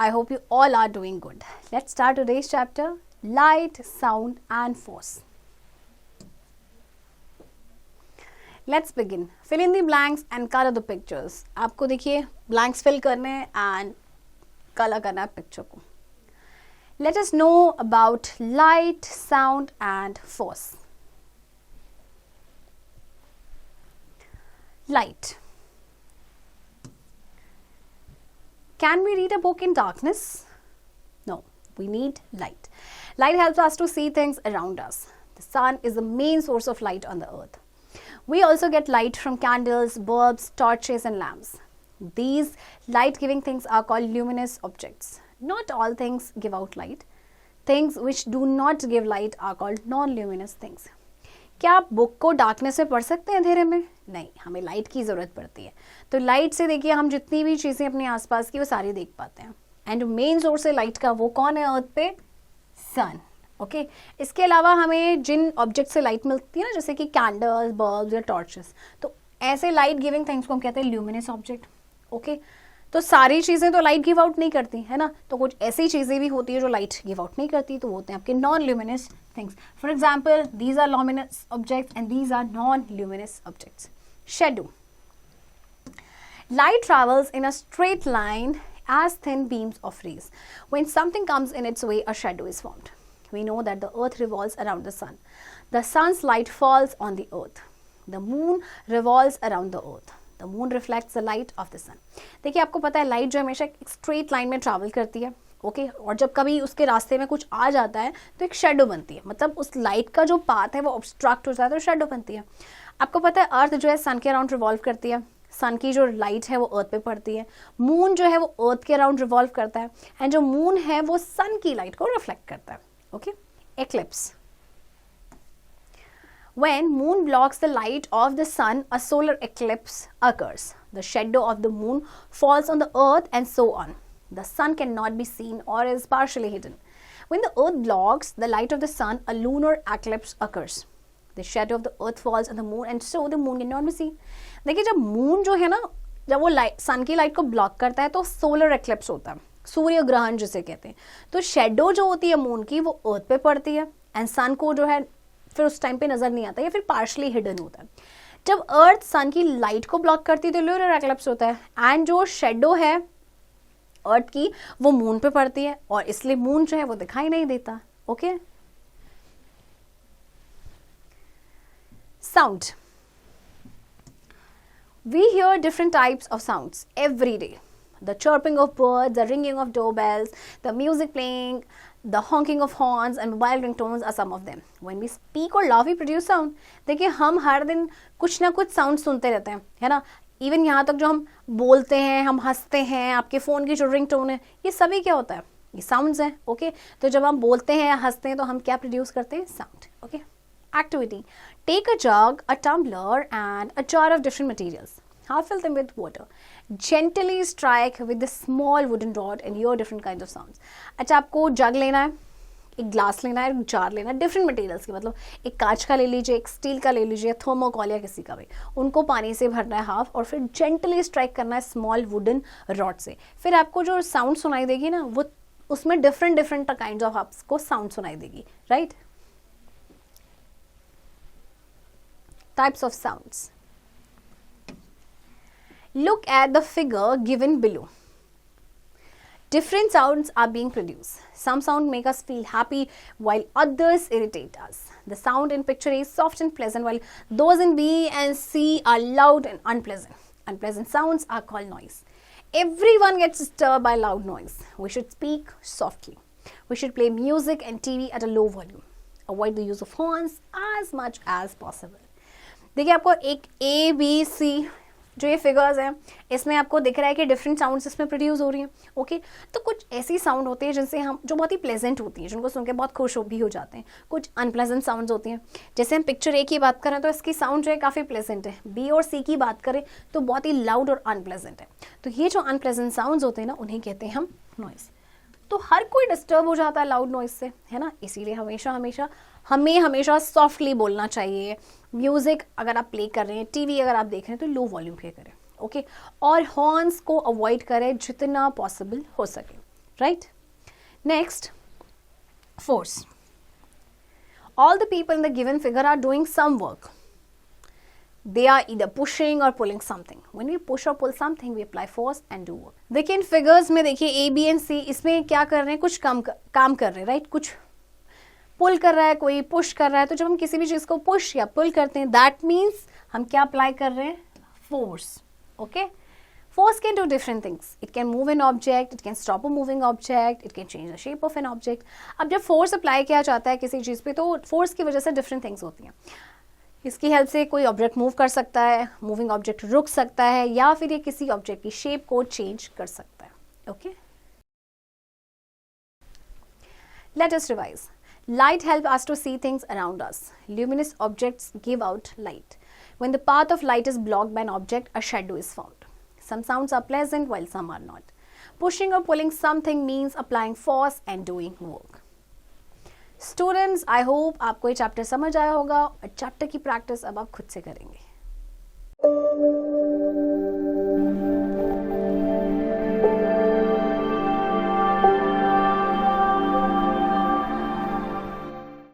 I hope you all are doing good. Let's start today's chapter, light, sound and force. Let's begin. Fill in the blanks and color the pictures. आपको देखिए blanks fill करने हैं and color करना है picture को. Let us know about light, sound and force. Light. Can we read a book in darkness? No, we need light. Light helps us to see things around us. The sun is the main source of light on the earth. We also get light from candles, bulbs, torches and lamps. These light-giving things are called luminous objects. Not all things give out light. Things which do not give light are called non-luminous things. क्या आप book को darkness में पढ़ सकते हैं अंधेरे में? नहीं, हमें लाइट की ज़रूरत पड़ती है. तो लाइट से देखिए हम जितनी भी चीज़ें अपने आसपास की वो सारी देख पाते हैं. एंड मेन सोर्स है लाइट का, वो कौन है अर्थ पे? सन. ओके. इसके अलावा हमें जिन ऑब्जेक्ट से लाइट मिलती है ना, जैसे कि कैंडल्स, बल्ब्स या टॉर्चेस, तो ऐसे लाइट गिविंग थिंग्स को हम कहते हैं ल्यूमिनस ऑब्जेक्ट. ओके. तो सारी चीज़ें तो लाइट गिव आउट नहीं करती है ना, तो कुछ ऐसी चीज़ें भी होती है जो लाइट गिव आउट नहीं करती, तो वो होते हैं आपके non luminous things. For example, these are luminous objects and these are non luminous objects. Shadow. Light travels in a straight line as thin beams of rays. When something comes in its way, a shadow is formed. We know that the earth revolves around the sun. The sun's light falls on the earth. The moon revolves around the earth. The moon reflects the light of the sun. देखिए आपको पता है light जो हमेशा एक straight line में travel करती है. ओके. और जब कभी उसके रास्ते में कुछ आ जाता है तो एक शेडो बनती है, मतलब उस लाइट का जो पाथ है वो ऑब्स्ट्रक्ट हो जाता है तो शेडो बनती है. आपको पता है अर्थ जो है सन के अराउंड रिवॉल्व करती है. सन की जो लाइट है वो अर्थ पे पड़ती है. मून जो है वो अर्थ के अराउंड रिवॉल्व करता है एंड जो मून है वो सन की लाइट को रिफ्लेक्ट करता है. Okay. Eclipse. When moon blocks the light of the sun, a solar eclipse occurs. The shadow of the moon falls on the earth and so on. The sun cannot be seen or is partially hidden. When the earth blocks the light of the sun, a lunar eclipse occurs. The shadow of the earth falls on the moon and so the moon cannot be seen. देखिए जब moon जो है ना, जब वो सन की light को block करता है तो सोलर एक्लिप्स होता है, सूर्य ग्रहण जिसे कहते हैं. तो शेडो जो होती है मून की वो अर्थ पे पड़ती है एंड सन को जो है फिर उस टाइम पे नजर नहीं आता या फिर पार्शली हिडन होता है. जब अर्थ सन की लाइट को ब्लॉक करती है तो लूनर एक्लिप्स होता है एंड जो शेडो है अर्थ की वो मून पे पड़ती है और इसलिए मून जो है वो दिखाई नहीं देता. Okay. Sound. We hear different types of sounds every day. The chirping of birds, the ringing of doorbells, the music playing, the honking of horns and mobile ringtones are some of them. When we speak or laugh, we produce sound. देखिए हम हर दिन कुछ ना कुछ sound सुनते रहते हैं, है ना. इवन यहाँ तक जो हम बोलते हैं, हम हंसते हैं, आपके फ़ोन की जो रिंगटोन है, ये सभी क्या होता है? ये साउंड्स हैं. ओके. तो जब हम बोलते हैं या हंसते हैं तो हम क्या प्रोड्यूस करते हैं? Sound. Okay. Activity. Take a jug, a tumbler and a jar of different materials. Half fill them with water. Gently strike with the small wooden rod and hear different kinds of sounds. अच्छा आपको जग लेना है, एक glass लेना है, एक jar लेना है, डिफरेंट मटेरियल्स के, मतलब एक कांच का ले लीजिए, एक स्टील का ले लीजिए, थर्मोकॉल या किसी का भी. उनको पानी से भरना है हाफ और फिर जेंटली स्ट्राइक करना है स्मॉल वुडन रॉड से. फिर आपको जो साउंड सुनाई देगी ना वो उसमें डिफरेंट काइंड ऑफ आपको साउंड सुनाई देगी. Right. Types of sounds. Look at the figure given below. Different sounds are being produced. Some sounds make us feel happy while others irritate us. The sound in picture is soft and pleasant while those in B and C are loud and unpleasant. Unpleasant sounds are called noise. Everyone gets disturbed by loud noise. We should speak softly. We should play music and TV at a low volume. Avoid the use of horns as much as possible. देखिए आपको एक A, B, C जो ये figures हैं इसमें आपको दिख रहा है कि डिफरेंट साउंड्स इसमें प्रोड्यूस हो रही हैं. ओके. तो कुछ ऐसी साउंड होती है जिनसे हम जो बहुत ही प्लेजेंट होती हैं, जिनको सुन के बहुत खुश भी हो जाते हैं. कुछ अनप्लेजेंट साउंड्स होती हैं. जैसे हम पिक्चर A की बात करें तो इसकी साउंड जो है काफ़ी प्लेजेंट है. B और C की बात करें तो बहुत ही लाउड और अनप्लेजेंट है. तो ये जो अनप्लेजेंट साउंड्स होते हैं ना उन्हें कहते हैं हम नॉइस. तो हर कोई डिस्टर्ब हो जाता है लाउड नॉइज से, है ना. इसीलिए हमें हमेशा सॉफ्टली बोलना चाहिए. म्यूज़िक अगर आप प्ले कर रहे हैं, टीवी अगर आप देख रहे हैं तो लो वॉल्यूम पे करें. ओके. और हॉर्न्स को अवॉइड करें जितना पॉसिबल हो सके. right? Next, force. All the people in the given figure are doing some work. They are either pushing or pulling something. When we push or pull something, we apply force and do work. देखिए इन figures में देखिए A, B and C, इसमें क्या कर रहे हैं, कुछ काम कर रहे हैं, राइट? कुछ पुल कर रहा है, कोई पुश कर रहा है. तो जब हम किसी भी चीज को पुश या पुल करते हैं, दैट मीन्स हम क्या अप्लाई कर रहे हैं, force. Okay, force can do different things. It can move an object, it can stop a moving object, it can change the shape of an object. अब जब force अप्लाई किया जाता है किसी चीज़ पे, तो force की वजह से different things होती हैं. इसकी हेल्प से कोई ऑब्जेक्ट मूव कर सकता है, मूविंग ऑब्जेक्ट रुक सकता है, या फिर ये किसी ऑब्जेक्ट की शेप को चेंज कर सकता है. Okay, let us revise. Light helps us to see things around us. Luminous objects give out light. When the path of light is blocked by an object, a shadow is formed. Some sounds are pleasant while some are not. Pushing or pulling something means applying force and doing work. Students, I hope आपको ये chapter समझ आया होगा और chapter की practice अब आप खुद से करेंगे.